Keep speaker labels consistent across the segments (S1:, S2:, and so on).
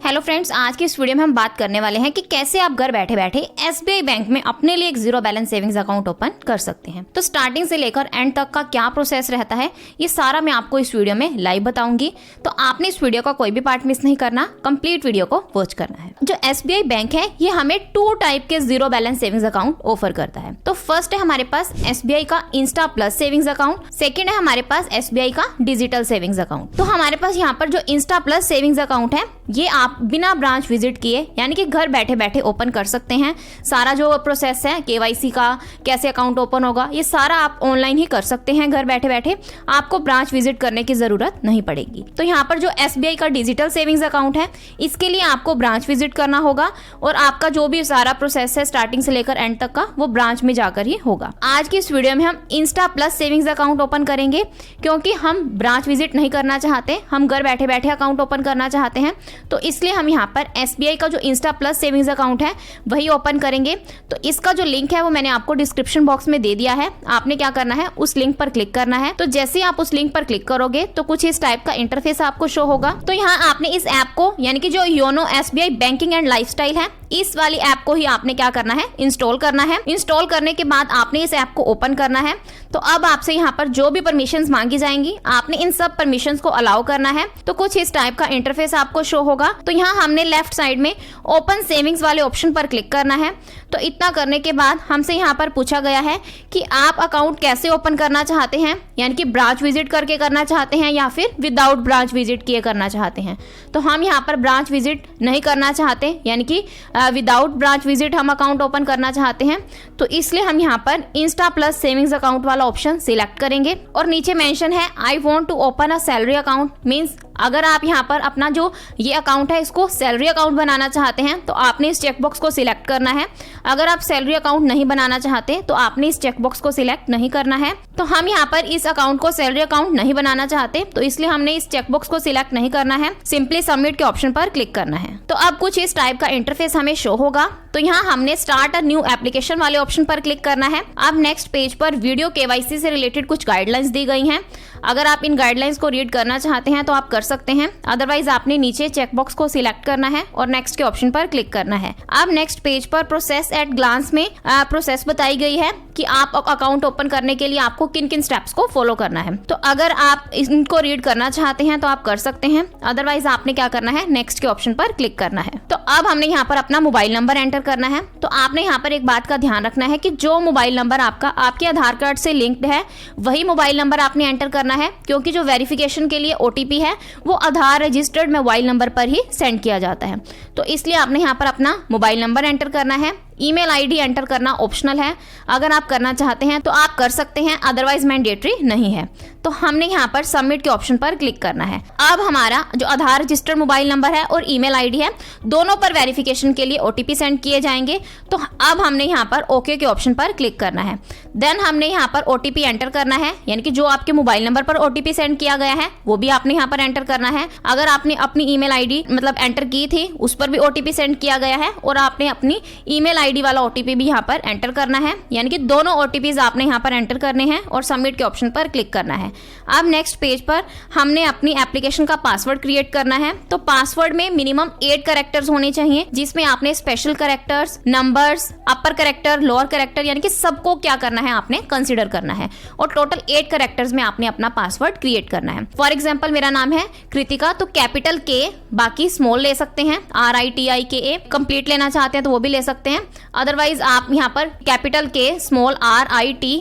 S1: Hello friends, आज की इस वीडियो में हम बात करने वाले हैं कि कैसे आप घर बैठे बैठे एसबीआई बैंक में अपने लिए एक zero balance savings account open कर सकते हैं। तो स्टार्टिंग से लेकर एंड तक का क्या प्रोसेस रहता है ये सारा मैं आपको इस वीडियो में लाइव बताऊंगी। तो आपने इस वीडियो का कोई भी पार्ट मिस नहीं करना, कंप्लीट वीडियो को वॉच करना है। जो एसबीआई बैंक है ये हमें 2 टाइप के zero balance savings account offer करता है। तो फर्स्ट है हमारे पास एसबीआई का Insta plus savings account, second है हमारे पास एसबीआई का डिजिटल सेविंग्स अकाउंट। तो हमारे पास यहाँ पर जो इंस्टा प्लस सेविंग्स अकाउंट है ये आप बिना ब्रांच विजिट किए यानी कि घर बैठे बैठे ओपन कर सकते हैं। सारा जो प्रोसेस है केवाईसी का, कैसे अकाउंट ओपन होगा, ये सारा आप ऑनलाइन ही कर सकते हैं घर बैठे बैठे, आपको ब्रांच विजिट करने की जरूरत नहीं पड़ेगी। तो यहाँ पर जो एसबीआई का डिजिटल सेविंग्स अकाउंट है इसके लिए आपको ब्रांच विजिट करना होगा और आपका जो भी सारा प्रोसेस है स्टार्टिंग से लेकर एंड तक का वो ब्रांच में जाकर ही होगा। आज की इस वीडियो में हम Insta plus savings account open करेंगे क्योंकि हम ब्रांच विजिट नहीं करना चाहते, हम घर बैठे बैठे अकाउंट ओपन करना चाहते हैं। तो इसलिए हम यहाँ पर एसबीआई का जो इंस्टा प्लस सेविंग्स अकाउंट है वही ओपन करेंगे। तो इसका जो लिंक है वो मैंने आपको डिस्क्रिप्शन बॉक्स में दे दिया है। आपने क्या करना है, उस लिंक पर क्लिक करना है। तो जैसे ही आप उस लिंक पर क्लिक करोगे तो कुछ इस टाइप का इंटरफेस आपको शो होगा। तो यहाँ आपने इस ऐप को यानी कि जो YONO SBI banking and lifestyle है इस वाली ऐप को ही आपने क्या करना है, इंस्टॉल करना है। इंस्टॉल करने के बाद आपने इस ऐप को ओपन करना है। तो अब आपसे यहाँ पर जो भी परमिशंस मांगी जाएंगी आपने इन सब परमिशंस को अलाउ करना है। तो कुछ इस टाइप का इंटरफेस आपको शो होगा। तो यहाँ हमने लेफ्ट साइड में ओपन सेविंग्स वाले ऑप्शन पर क्लिक करना है। तो इतना करने के बाद हमसे यहाँ पर पूछा गया है कि आप अकाउंट कैसे ओपन करना चाहते हैं, यानी कि ब्रांच विजिट करके करना चाहते हैं या फिर विदाउट ब्रांच विजिट किए करना चाहते हैं। तो हम यहाँ पर ब्रांच विजिट नहीं करना चाहते, यानी कि विदाउट ब्रांच विजिट हम अकाउंट ओपन करना चाहते हैं। तो इसलिए हम यहाँ पर इंस्टा प्लस सेविंग्स अकाउंट वाला ऑप्शन सिलेक्ट करेंगे और नीचे मेंशन है I want to open a salary account. Means अगर आप यहाँ पर अपना जो ये अकाउंट है इसको सैलरी अकाउंट बनाना चाहते हैं तो आपने इस चेकबॉक्स को सिलेक्ट करना है। अगर आप सैलरी अकाउंट नहीं बनाना चाहते तो आपने इस चेकबॉक्स को सिलेक्ट नहीं करना है। तो हम यहाँ पर इस अकाउंट को सैलरी अकाउंट नहीं बनाना चाहते तो इसलिए हमने इस चेकबॉक्स को सिलेक्ट नहीं करना है, सिंपली सबमिट के ऑप्शन पर क्लिक करना है। तो अब कुछ इस टाइप का इंटरफेस हमें शो होगा। तो यहाँ हमने स्टार्ट अ न्यू एप्लीकेशन वाले ऑप्शन पर क्लिक करना है। अब नेक्स्ट पेज पर वीडियो केवाईसी से रिलेटेड कुछ गाइडलाइंस दी गई हैं। अगर आप इन गाइडलाइंस को रीड करना चाहते हैं तो आप कर सकते हैं, अदरवाइज आपने नीचे चेकबॉक्स को सिलेक्ट करना है और नेक्स्ट के ऑप्शन पर क्लिक करना है। अब नेक्स्ट पेज पर प्रोसेस एट ग्लांस में प्रोसेस बताई गई है कि आप अकाउंट ओपन करने के लिए आपको किन किन स्टेप्स को फॉलो करना है। तो अगर आप इनको रीड करना चाहते हैं तो आप कर सकते हैं, अदरवाइज आपने क्या करना है, नेक्स्ट के ऑप्शन पर क्लिक करना है। तो अब हमने यहाँ पर अपना मोबाइल नंबर एंटर करना है। तो आपने यहाँ पर एक बात का ध्यान रखना है कि जो मोबाइल नंबर आपका आपके आधार कार्ड से लिंक्ड है वही मोबाइल नंबर आपने एंटर करना है, क्योंकि जो वेरिफिकेशन के लिए ओटीपी है वो आधार रजिस्टर्ड मोबाइल नंबर पर ही सेंड किया जाता है। तो इसलिए आपने यहाँ पर अपना मोबाइल नंबर एंटर करना है। ईमेल आईडी एंटर करना ऑप्शनल है, अगर आप करना चाहते हैं तो आप कर सकते हैं, अदरवाइज मैंडेटरी नहीं है। तो हमने यहाँ पर सबमिट के ऑप्शन पर क्लिक करना है। अब हमारा जो आधार रजिस्टर्ड मोबाइल नंबर है और ईमेल आईडी है दोनों पर वेरिफिकेशन के लिए ओटीपी सेंड किए जाएंगे। तो अब हमने यहाँ पर ओके के ऑप्शन पर क्लिक करना है। देन हमने यहाँ पर ओटीपी एंटर करना है, यानी कि जो आपके मोबाइल नंबर पर ओटीपी सेंड किया गया है वो भी आपने यहाँ पर एंटर करना है। अगर आपने अपनी ईमेल आईडी मतलब एंटर की थी उस पर भी ओटीपी सेंड किया गया है और आपने अपनी ईमेल आईडी वाला ओटीपी भी यहाँ पर एंटर करना है, यानी कि दोनों ओटीपीज आपने यहाँ पर एंटर करने हैं और सबमिट के ऑप्शन पर क्लिक करना है। अब नेक्स्ट पेज पर हमने अपनी एप्लीकेशन का पासवर्ड क्रिएट करना है। तो पासवर्ड में मिनिमम 8 कैरेक्टर्स होने चाहिए, जिसमें आपने स्पेशल कैरेक्टर्स, नंबर्स, अपर कैरेक्टर, लोअर कैरेक्टर यानी कि सबको क्या करना है, आपने कंसीडर करना है और टोटल 8 कैरेक्टर्स में आपने अपना पासवर्ड क्रिएट करना है। फॉर एग्जाम्पल मेरा नाम है कृतिका, तो कैपिटल के, बाकी स्मॉल ले सकते हैं, RITIKA। कंप्लीट लेना चाहते हैं तो वो भी ले सकते हैं, अदरवाइज आप यहाँ पर कैपिटल के, स्मॉल RIT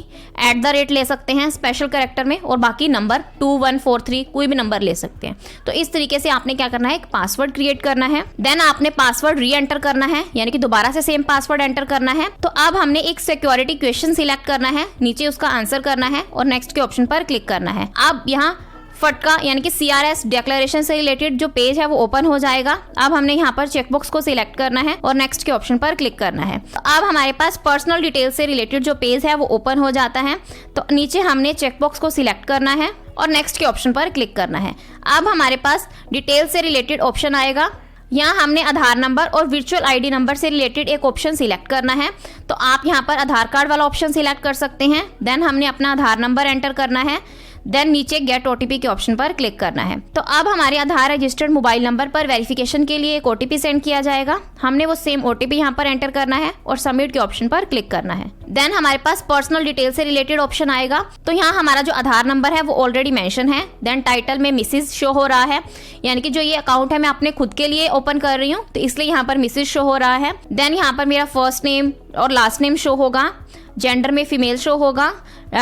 S1: @ ले सकते हैं स्पेशल कैरेक्टर में और बाकी नंबर 2143 कोई भी नंबर ले सकते हैं। तो इस तरीके से आपने क्या करना है, एक पासवर्ड क्रिएट करना है। देन आपने पासवर्ड री एंटर करना है, यानी कि दोबारा से सेम पासवर्ड एंटर करना है। तो अब हमने एक सिक्योरिटी क्वेश्चन सिलेक्ट करना है, नीचे उसका आंसर करना है और नेक्स्ट के ऑप्शन पर क्लिक करना है। अब यहाँ फटका यानी कि CRS डिक्लेरेशन से रिलेटेड जो पेज है वो ओपन हो जाएगा। अब हमने यहाँ पर चेकबॉक्स को सिलेक्ट करना है और नेक्स्ट के ऑप्शन पर क्लिक करना है। तो अब हमारे पास पर्सनल डिटेल से रिलेटेड जो पेज है वो ओपन हो जाता है। तो नीचे हमने चेकबॉक्स को सिलेक्ट करना है और नेक्स्ट के ऑप्शन पर क्लिक करना है। अब हमारे पास डिटेल से रिलेटेड ऑप्शन आएगा। यहाँ हमने आधार नंबर और वर्चुअल आईडी नंबर से रिलेटेड एक ऑप्शन सिलेक्ट करना है। तो आप यहाँ पर आधार कार्ड वाला ऑप्शन सिलेक्ट कर सकते हैं। देन हमने अपना आधार नंबर एंटर करना है। देन नीचे गेट ओटीपी के ऑप्शन पर क्लिक करना है। तो अब हमारे आधार रजिस्टर्ड मोबाइल नंबर पर वेरिफिकेशन के लिए एक ओटीपी सेंड किया जाएगा। हमने वो सेम ओटीपी यहाँ पर एंटर करना है और सबमिट के ऑप्शन पर क्लिक करना है। देन हमारे पास पर्सनल डिटेल से रिलेटेड ऑप्शन आएगा। तो यहाँ हमारा जो आधार नंबर है वो ऑलरेडी मेंशन है। देन टाइटल में मिसेज शो हो रहा है, यानी कि जो ये अकाउंट है मैं अपने खुद के लिए ओपन कर रही हूँ, तो इसलिए यहाँ पर मिसेज शो हो रहा है। देन यहाँ पर मेरा फर्स्ट नेम और लास्ट नेम शो होगा, जेंडर में फीमेल शो होगा,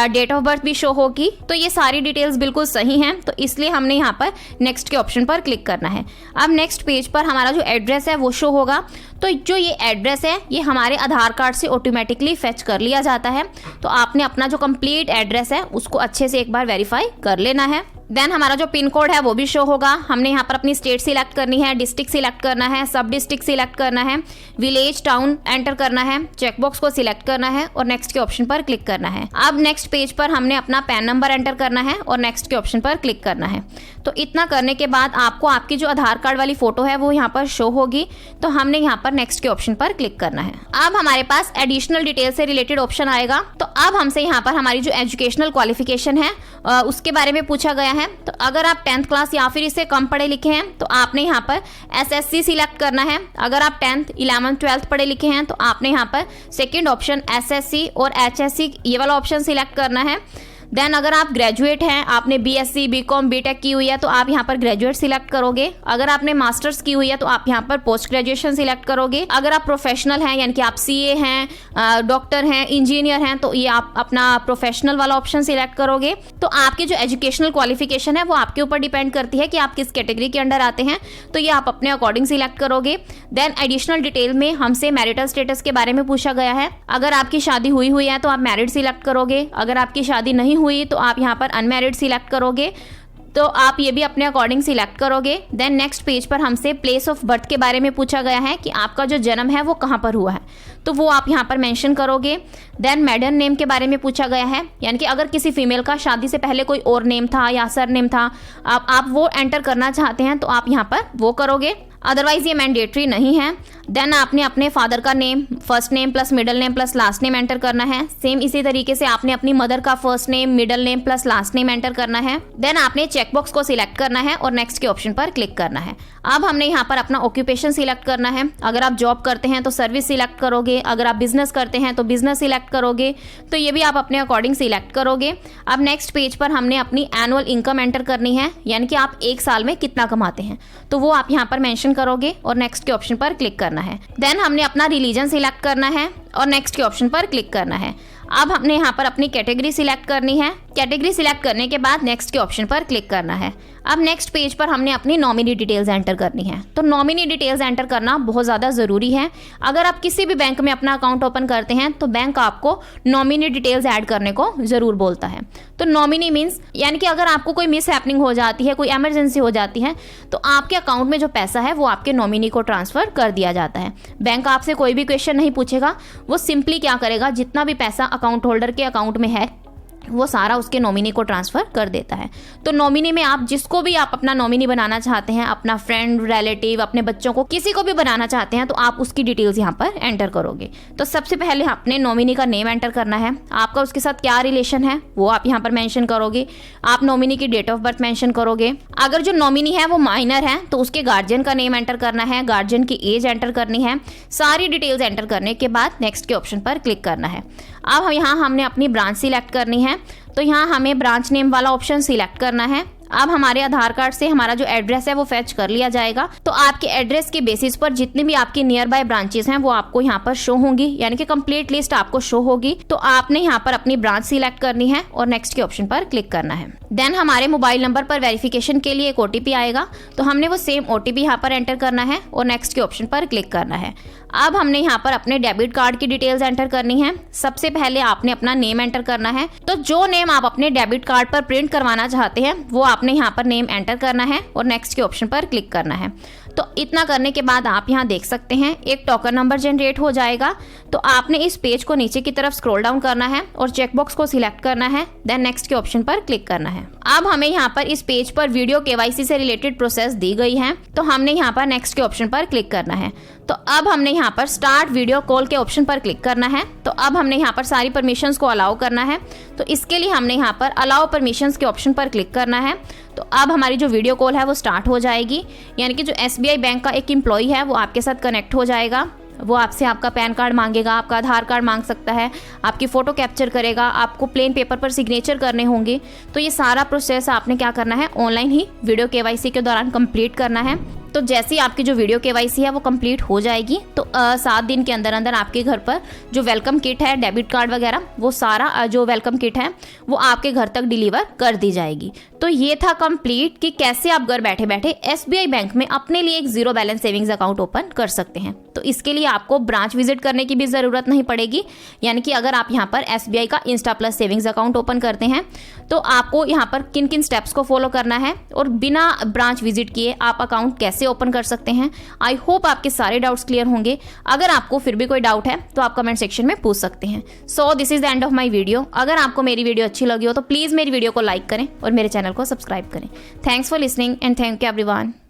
S1: डेट ऑफ बर्थ भी शो होगी। तो ये सारी डिटेल्स बिल्कुल सही हैं, तो इसलिए हमने यहाँ पर नेक्स्ट के ऑप्शन पर क्लिक करना है। अब नेक्स्ट पेज पर हमारा जो एड्रेस है वो शो होगा। तो जो ये एड्रेस है ये हमारे आधार कार्ड से ऑटोमेटिकली फेच कर लिया जाता है। तो आपने अपना जो कंप्लीट एड्रेस है उसको अच्छे से एक बार वेरीफाई कर लेना है। देन हमारा जो पिन कोड है वो भी शो होगा। हमने यहाँ पर अपनी स्टेट सिलेक्ट करनी है, डिस्ट्रिक्ट सिलेक्ट करना है, सब डिस्ट्रिक्ट सिलेक्ट करना है, विलेज टाउन एंटर करना है, चेकबॉक्स को सिलेक्ट करना है और नेक्स्ट के ऑप्शन पर क्लिक करना है। अब नेक्स्ट पेज पर हमने अपना पैन नंबर एंटर करना है और नेक्स्ट के ऑप्शन पर क्लिक करना है। तो इतना करने के बाद आपको आपकी जो आधार कार्ड वाली फोटो है वो यहाँ पर शो होगी। तो हमने यहाँ पर नेक्स्ट के ऑप्शन पर क्लिक करना है। अब हमारे पास एडिशनल डिटेल से रिलेटेड ऑप्शन आएगा। तो अब हमसे यहाँ पर हमारी जो एजुकेशनल क्वालिफिकेशन है उसके बारे में पूछा गया है। तो अगर आप 10th क्लास या फिर इससे कम पढ़े लिखे हैं तो आपने यहाँ पर SSC सिलेक्ट करना है। अगर आप 10th, 11th, 12th पढ़े लिखे हैं तो आपने यहाँ पर सेकंड ऑप्शन SSC और HSC ये वाला ऑप्शन सिलेक्ट करना है। देन अगर आप ग्रेजुएट हैं, आपने BSc, BCom, BTech की हुई है तो आप यहाँ पर ग्रेजुएट सिलेक्ट करोगे। अगर आपने मास्टर्स की हुई है तो आप यहाँ पर पोस्ट ग्रेजुएशन सिलेक्ट करोगे। अगर आप प्रोफेशनल हैं यानी कि आप CA हैं, डॉक्टर हैं, इंजीनियर हैं तो ये आप अपना प्रोफेशनल वाला ऑप्शन सिलेक्ट करोगे। तो आपकी जो एजुकेशनल क्वालिफिकेशन है वो आपके ऊपर डिपेंड करती है कि आप किस कैटेगरी के अंडर आते हैं, तो ये आप अपने अकॉर्डिंग सिलेक्ट करोगे। देन एडिशनल डिटेल में हमसे मैरिटल स्टेटस के बारे में पूछा गया है। अगर आपकी शादी हुई है तो आप मैरिड सिलेक्ट करोगे। अगर आपकी शादी नहीं हुई तो आप यहाँ पर अनमैरिड सिलेक्ट करोगे। तो आप ये भी अपने अकॉर्डिंग सिलेक्ट करोगे। देन नेक्स्ट पेज पर हमसे प्लेस ऑफ बर्थ के बारे में पूछा गया है कि आपका जो जन्म है वो कहाँ पर हुआ है, तो वो आप यहाँ पर मेंशन करोगे। देन मैडन नेम के बारे में पूछा गया है, यानी कि अगर किसी फीमेल का शादी से पहले कोई और नेम था या सर नेम था, आप वो एंटर करना चाहते हैं तो आप यहाँ पर वो करोगे, अदरवाइज ये मैंडेटरी नहीं है। देन आपने अपने फादर का name, first name plus middle name plus last name enter करना है। सेम इसी तरीके से आपने अपनी मदर का first name, middle name plus last name enter करना है। देन आपने चेकबॉक्स को सिलेक्ट करना है और नेक्स्ट के ऑप्शन पर क्लिक करना है। अब हमने यहाँ पर अपना ऑक्यूपेशन सिलेक्ट करना है। अगर आप जॉब करते हैं तो सर्विस सिलेक्ट करोगे, अगर आप बिजनेस करते हैं तो बिजनेस सिलेक्ट करोगे, तो ये भी आप अपने अकॉर्डिंग सिलेक्ट करोगे। अब नेक्स्ट पेज पर हमने अपनी एनुअल इनकम एंटर करनी है, यानी कि आप एक साल में कितना कमाते हैं, तो वो आप यहाँ पर मेंशन करोगे और नेक्स्ट के ऑप्शन पर क्लिक करना है। देन हमने अपना रिलीजन सिलेक्ट करना है और नेक्स्ट के ऑप्शन पर क्लिक करना है। अब हमने यहाँ पर अपनी कैटेगरी सिलेक्ट करनी है। कैटेगरी सिलेक्ट करने के बाद नेक्स्ट के ऑप्शन पर क्लिक करना है। अब नेक्स्ट पेज पर हमने अपनी नॉमिनी डिटेल्स एंटर करनी है। तो नॉमिनी डिटेल्स एंटर करना बहुत ज़्यादा ज़रूरी है। अगर आप किसी भी बैंक में अपना अकाउंट ओपन करते हैं तो बैंक आपको नॉमिनी डिटेल्स ऐड करने को ज़रूर बोलता है। तो नॉमिनी मीन्स यानी कि अगर आपको कोई मिस हैपनिंग हो जाती है, कोई इमरजेंसी हो जाती है, तो आपके अकाउंट में जो पैसा है वो आपके नॉमिनी को ट्रांसफ़र कर दिया जाता है। बैंक आपसे कोई भी क्वेश्चन नहीं पूछेगा, वो सिंपली क्या करेगा, जितना भी पैसा अकाउंट होल्डर के अकाउंट में है वो सारा उसके नॉमिनी को ट्रांसफ़र कर देता है। तो नॉमिनी में आप जिसको भी आप अपना नॉमिनी बनाना चाहते हैं, अपना फ्रेंड, रिलेटिव, अपने बच्चों को, किसी को भी बनाना चाहते हैं, तो आप उसकी डिटेल्स यहाँ पर एंटर करोगे। तो सबसे पहले अपने नॉमिनी का नेम एंटर करना है। आपका उसके साथ क्या रिलेशन है वो आप यहाँ पर मेंशन करोगे। आप नॉमिनी की डेट ऑफ बर्थ मेंशन करोगे। अगर जो नॉमिनी है वो माइनर है तो उसके गार्जियन का नेम एंटर करना है, गार्जियन की एज एंटर करनी है। सारी डिटेल्स एंटर करने के बाद नेक्स्ट के ऑप्शन पर क्लिक करना है। अब यहाँ हमने अपनी ब्रांच सिलेक्ट करनी है, तो यहाँ हमें ब्रांच नेम वाला ऑप्शन सिलेक्ट करना है। अब हमारे आधार कार्ड से हमारा जो एड्रेस है वो फेच कर लिया जाएगा। तो आपके एड्रेस के बेसिस पर जितनी भी आपकी नियर बाय ब्रांचेस हैं वो आपको यहाँ पर शो होंगी, यानी कि कंप्लीट लिस्ट आपको शो होगी। तो आपने यहाँ पर अपनी ब्रांच सिलेक्ट करनी है और नेक्स्ट के ऑप्शन पर क्लिक करना है। देन हमारे मोबाइल नंबर पर वेरिफिकेशन के लिए एक OTP आएगा, तो हमने वो सेम OTP यहाँ पर एंटर करना है और नेक्स्ट के ऑप्शन पर क्लिक करना है। अब हमने यहाँ पर अपने डेबिट कार्ड की डिटेल्स एंटर करनी है। सबसे पहले आपने अपना नेम एंटर करना है। तो जो नेम आप अपने डेबिट कार्ड पर प्रिंट करवाना चाहते हैं वो आपने यहाँ पर नेम एंटर करना है और नेक्स्ट के ऑप्शन पर क्लिक करना है। तो इतना करने के बाद आप यहाँ देख सकते हैं एक टोकन नंबर जनरेट हो जाएगा। तो आपने इस पेज को नीचे की तरफ स्क्रॉल डाउन करना है और चेकबॉक्स को सिलेक्ट करना है, देन नेक्स्ट के ऑप्शन पर क्लिक करना है। अब हमें यहाँ पर इस पेज पर वीडियो केवाईसी से रिलेटेड प्रोसेस दी गई है, तो हमने यहाँ पर नेक्स्ट के ऑप्शन पर क्लिक करना है। तो अब हमने यहाँ पर स्टार्ट वीडियो कॉल के ऑप्शन पर क्लिक करना है। तो अब हमने यहाँ पर सारी परमिशंस को अलाउ करना है, तो इसके लिए हमने यहाँ पर अलाउ परमिशंस के ऑप्शन पर क्लिक करना है। तो अब हमारी जो वीडियो कॉल है वो स्टार्ट हो जाएगी, यानी कि जो SBI बैंक का एक एम्प्लॉय है वो आपके साथ कनेक्ट हो जाएगा। वो आपसे आपका पैन कार्ड मांगेगा, आपका आधार कार्ड मांग सकता है, आपकी फ़ोटो कैप्चर करेगा, आपको प्लेन पेपर पर सिग्नेचर करने होंगे। तो ये सारा प्रोसेस आपने क्या करना है, ऑनलाइन ही वीडियो केवाईसी के दौरान कंप्लीट करना है। तो जैसे ही आपकी जो वीडियो केवाईसी है वो कंप्लीट हो जाएगी, तो 7 दिन के अंदर अंदर आपके घर पर जो वेलकम किट है, डेबिट कार्ड वगैरह, वो सारा जो वेलकम किट है वो आपके घर तक डिलीवर कर दी जाएगी। तो ये था कंप्लीट कि कैसे आप घर बैठे बैठे SBI बैंक में अपने लिए एक zero balance savings account open कर सकते हैं। तो इसके लिए आपको ब्रांच विजिट करने की भी ज़रूरत नहीं पड़ेगी, यानी कि अगर आप यहाँ पर SBI का Insta plus savings account open करते हैं तो आपको यहाँ पर किन किन स्टेप्स को फॉलो करना है और बिना ब्रांच विजिट किए आप अकाउंट कैसे ओपन कर सकते हैं। आई होप आपके सारे डाउट्स क्लियर होंगे। अगर आपको फिर भी कोई डाउट है तो आप कमेंट सेक्शन में पूछ सकते हैं। So this is the end of my video. अगर आपको मेरी वीडियो अच्छी लगी हो तो प्लीज़ मेरी वीडियो को लाइक करें और मेरे चैनल को सब्सक्राइब करें। Thanks for listening and thank you everyone.